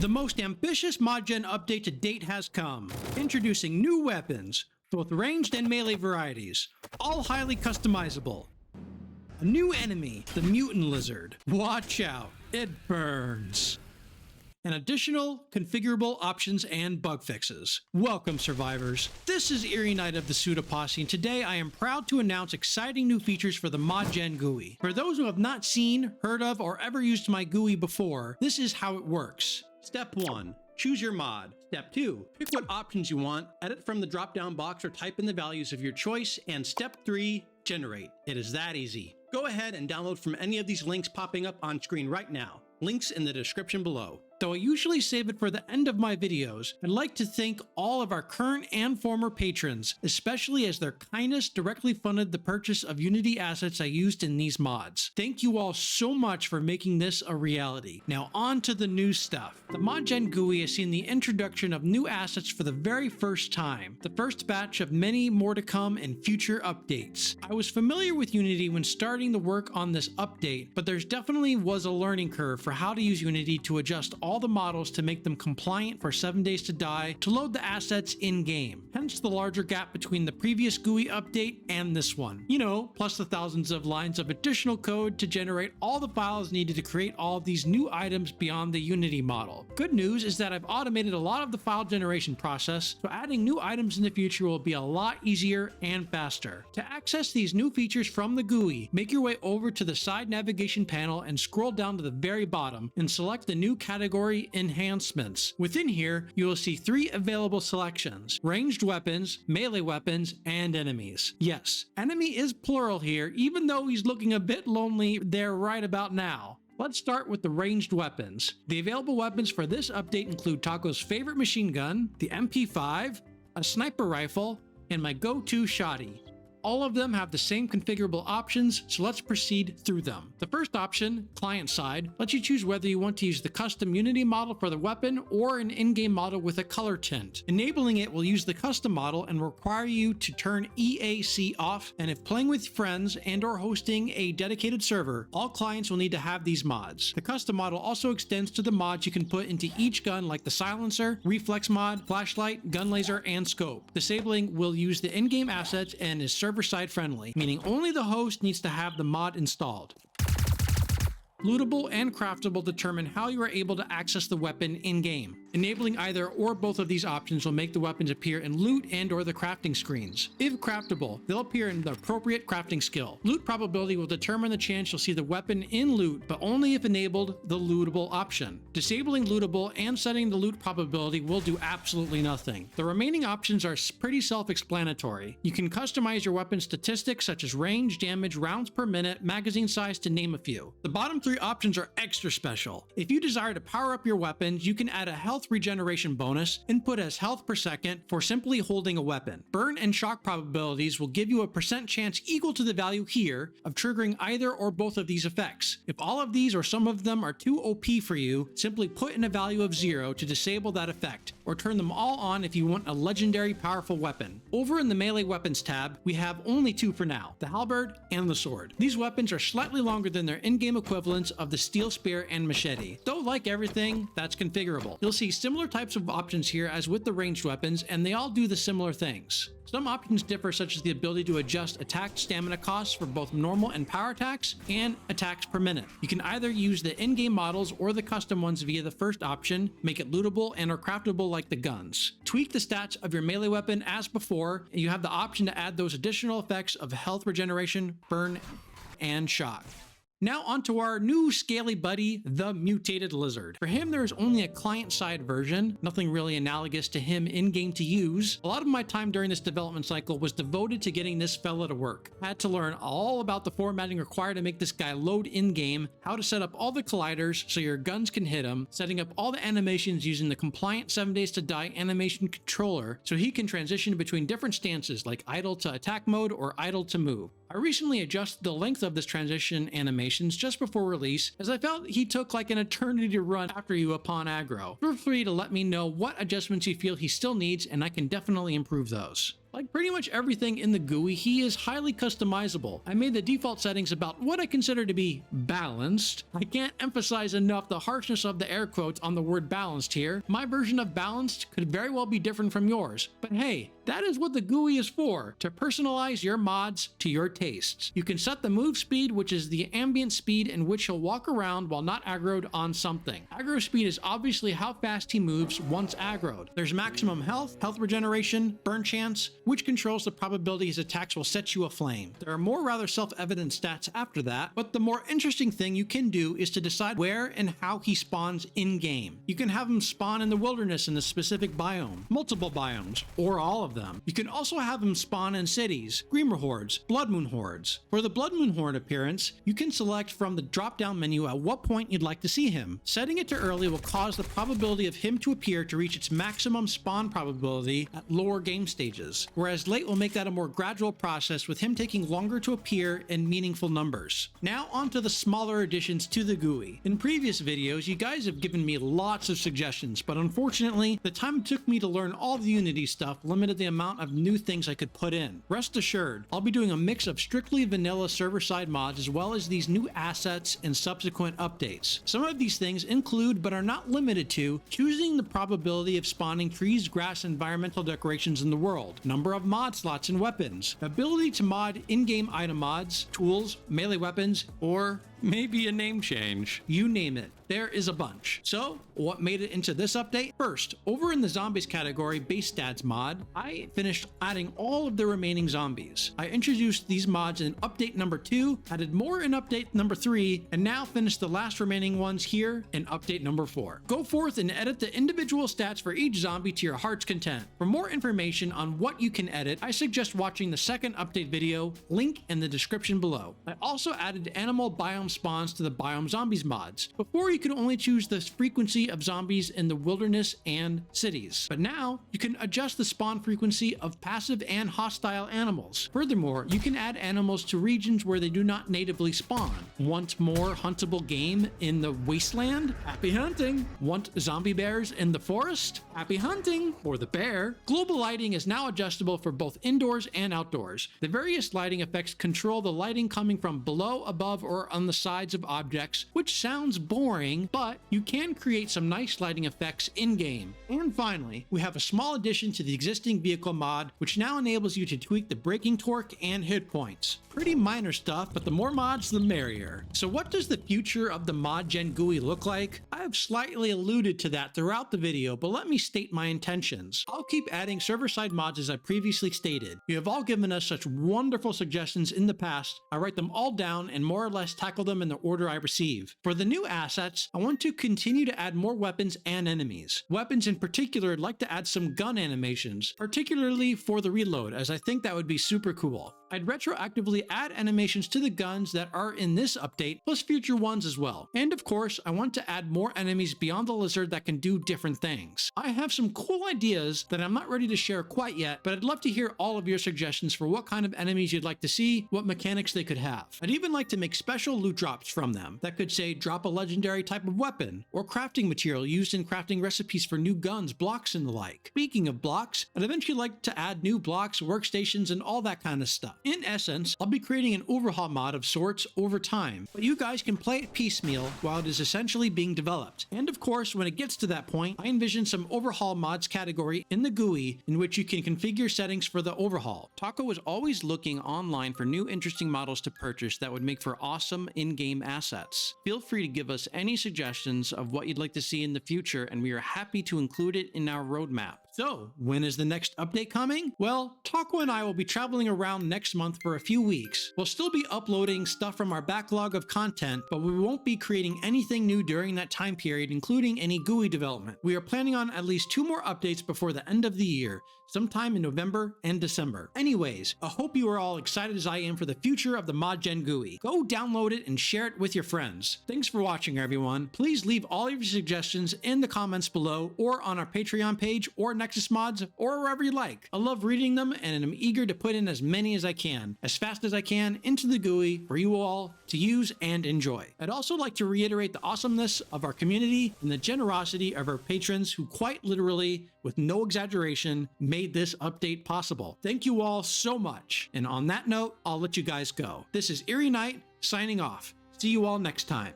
The most ambitious ModGen update to date has come, introducing new weapons, both ranged and melee varieties, all highly customizable. A new enemy, the mutant lizard. Watch out, it burns. And additional configurable options and bug fixes. Welcome, survivors. This is Eerie Knight of the Suda Posse, and today I am proud to announce exciting new features for the ModGen GUI. For those who have not seen, heard of, or ever used my GUI before, this is how it works. Step 1. Choose your mod. Step 2. Pick what options you want, edit from the drop-down box or type in the values of your choice, and Step 3. Generate. It is that easy. Go ahead and download from any of these links popping up on screen right now. Links in the description below. Though I usually save it for the end of my videos, I'd like to thank all of our current and former patrons, especially as their kindness directly funded the purchase of Unity assets I used in these mods. Thank you all so much for making this a reality. Now on to the new stuff. The ModGen GUI has seen the introduction of new assets for the very first time, the first batch of many more to come in future updates. I was familiar with Unity when starting the work on this update, but there's definitely was a learning curve for how to use Unity to adjust all the models to make them compliant for 7 days to die to load the assets in-game. Hence the larger gap between the previous GUI update and this one. You know, plus the thousands of lines of additional code to generate all the files needed to create all of these new items beyond the Unity model. Good news is that I've automated a lot of the file generation process, so adding new items in the future will be a lot easier and faster. To access these new features from the GUI, make your way over to the side navigation panel and scroll down to the very bottom and select the new category enhancements. Within here, you will see 3 available selections: ranged weapons, melee weapons, and enemies. Yes, enemy is plural here, even though he's looking a bit lonely there right about now. Let's start with the ranged weapons. The available weapons for this update include Taco's favorite machine gun, the MP5, a sniper rifle, and my go-to shotty. All of them have the same configurable options, so let's proceed through them. The first option, client side, lets you choose whether you want to use the custom Unity model for the weapon or an in-game model with a color tint. Enabling it will use the custom model and require you to turn EAC off, and if playing with friends and or hosting a dedicated server, all clients will need to have these mods. The custom model also extends to the mods you can put into each gun, like the silencer, reflex mod, flashlight, gun laser, and scope. Disabling will use the in-game assets and is server-side friendly, meaning only the host needs to have the mod installed. Lootable and craftable determine how you are able to access the weapon in-game. Enabling either or both of these options will make the weapons appear in loot and or the crafting screens. If craftable, they'll appear in the appropriate crafting skill. Loot probability will determine the chance you'll see the weapon in loot, but only if enabled the lootable option. Disabling lootable and setting the loot probability will do absolutely nothing. The remaining options are pretty self-explanatory. You can customize your weapon statistics such as range, damage, rounds per minute, magazine size, to name a few. The bottom 3 options are extra special. If you desire to power up your weapons, you can add a health regeneration bonus, input as health per second for simply holding a weapon. Burn and shock probabilities will give you a % chance equal to the value here of triggering either or both of these effects. If all of these or some of them are too OP for you, simply put in a value of 0 to disable that effect, or turn them all on if you want a legendary powerful weapon. Over in the melee weapons tab, we have only 2 for now, the halberd and the sword. These weapons are slightly longer than their in-game equivalents of the steel spear and machete. Though like everything, that's configurable. You'll see similar types of options here as with the ranged weapons, and they all do the similar things. Some options differ, such as the ability to adjust attack stamina costs for both normal and power attacks, and attacks per minute. You can either use the in-game models or the custom ones via the first option, make it lootable and or craftable like the guns. Tweak the stats of your melee weapon as before, and you have the option to add those additional effects of health regeneration, burn, and shock. Now onto our new scaly buddy, the Mutated Lizard. For him, there is only a client-side version, nothing really analogous to him in-game to use. A lot of my time during this development cycle was devoted to getting this fella to work. I had to learn all about the formatting required to make this guy load in-game, how to set up all the colliders so your guns can hit him, setting up all the animations using the compliant 7 days to die animation controller so he can transition between different stances like idle to attack mode or idle to move. I recently adjusted the length of this transition animations just before release, as I felt he took like an eternity to run after you upon aggro. Feel free to let me know what adjustments you feel he still needs, and I can definitely improve those. Like pretty much everything in the GUI, he is highly customizable. I made the default settings about what I consider to be balanced. I can't emphasize enough the harshness of the air quotes on the word balanced here. My version of balanced could very well be different from yours, but hey, that is what the GUI is for, to personalize your mods to your tastes. You can set the move speed, which is the ambient speed in which he'll walk around while not aggroed on something. Aggro speed is obviously how fast he moves once aggroed. There's maximum health, health regeneration, burn chance, which controls the probability his attacks will set you aflame. There are more rather self-evident stats after that, but the more interesting thing you can do is to decide where and how he spawns in-game. You can have him spawn in the wilderness in a specific biome, multiple biomes, or all of them. You can also have him spawn in cities, Greener hordes, Blood Moon hordes. For the Blood Moon horde appearance, you can select from the drop-down menu at what point you'd like to see him. Setting it to early will cause the probability of him to appear to reach its maximum spawn probability at lower game stages, whereas late will make that a more gradual process with him taking longer to appear in meaningful numbers. Now onto the smaller additions to the GUI. In previous videos, you guys have given me lots of suggestions, but unfortunately, the time it took me to learn all the Unity stuff limited the amount of new things I could put in. Rest assured, I'll be doing a mix of strictly vanilla server-side mods as well as these new assets and subsequent updates. Some of these things include, but are not limited to, choosing the probability of spawning trees, grass, and environmental decorations in the world, number of mod slots and weapons, ability to mod in-game item mods, tools, melee weapons, or maybe a name change. You name it. There is a bunch. So, what made it into this update? First, over in the zombies category base stats mod, I finished adding all of the remaining zombies. I introduced these mods in update number 2, added more in update number 3, and now finished the last remaining ones here in update number 4. Go forth and edit the individual stats for each zombie to your heart's content. For more information on what you can edit, I suggest watching the second update video, link in the description below. I also added animal biome spawns to the biome zombies mods. Before, you could only choose the frequency of zombies in the wilderness and cities, but now you can adjust the spawn frequency of passive and hostile animals. Furthermore, you can add animals to regions where they do not natively spawn. Want more huntable game in the wasteland? Happy hunting! Want zombie bears in the forest? Happy hunting! For the bear, global lighting is now adjustable for both indoors and outdoors. The various lighting effects control the lighting coming from below, above, or on the sides of objects, which sounds boring, but you can create some nice lighting effects in-game. And finally, we have a small addition to the existing vehicle mod, which now enables you to tweak the braking torque and hit points. Pretty minor stuff, but the more mods, the merrier. So what does the future of the ModGen GUI look like? I have slightly alluded to that throughout the video, but let me state my intentions. I'll keep adding server-side mods as I previously stated. You have all given us such wonderful suggestions in the past. I write them all down and more or less tackle them in the order I receive. For the new assets, I want to continue to add more weapons and enemies. Weapons in particular, I'd like to add some gun animations, particularly for the reload, as I think that would be super cool. I'd retroactively add animations to the guns that are in this update, plus future ones as well. And of course, I want to add more enemies beyond the lizard that can do different things. I have some cool ideas that I'm not ready to share quite yet, but I'd love to hear all of your suggestions for what kind of enemies you'd like to see, what mechanics they could have. I'd even like to make special loot drops from them that could say drop a legendary type of weapon, or crafting material used in crafting recipes for new guns, blocks, and the like. Speaking of blocks, I'd eventually like to add new blocks, workstations, and all that kind of stuff. In essence, I'll be creating an overhaul mod of sorts over time, but you guys can play it piecemeal while it is essentially being developed. And of course, when it gets to that point, I envision some overhaul mods category in the GUI in which you can configure settings for the overhaul. Taco is always looking online for new interesting models to purchase that would make for awesome in-game assets. Feel free to give us any suggestions of what you'd like to see in the future, and we are happy to include it in our roadmap. So, when is the next update coming? Well, Taco and I will be traveling around next month for a few weeks. We'll still be uploading stuff from our backlog of content, but we won't be creating anything new during that time period, including any GUI development. We are planning on at least 2 more updates before the end of the year, sometime in November and December. Anyways, I hope you are all excited as I am for the future of the ModGen GUI. Go download it and share it with your friends. Thanks for watching, everyone. Please leave all of your suggestions in the comments below or on our Patreon page or Nexus mods, or wherever you like. I love reading them and I'm eager to put in as many as I can, as fast as I can, into the GUI for you all to use and enjoy. I'd also like to reiterate the awesomeness of our community and the generosity of our patrons who quite literally, with no exaggeration, made this update possible. Thank you all so much. And on that note, I'll let you guys go. This is Eerie Knight signing off. See you all next time.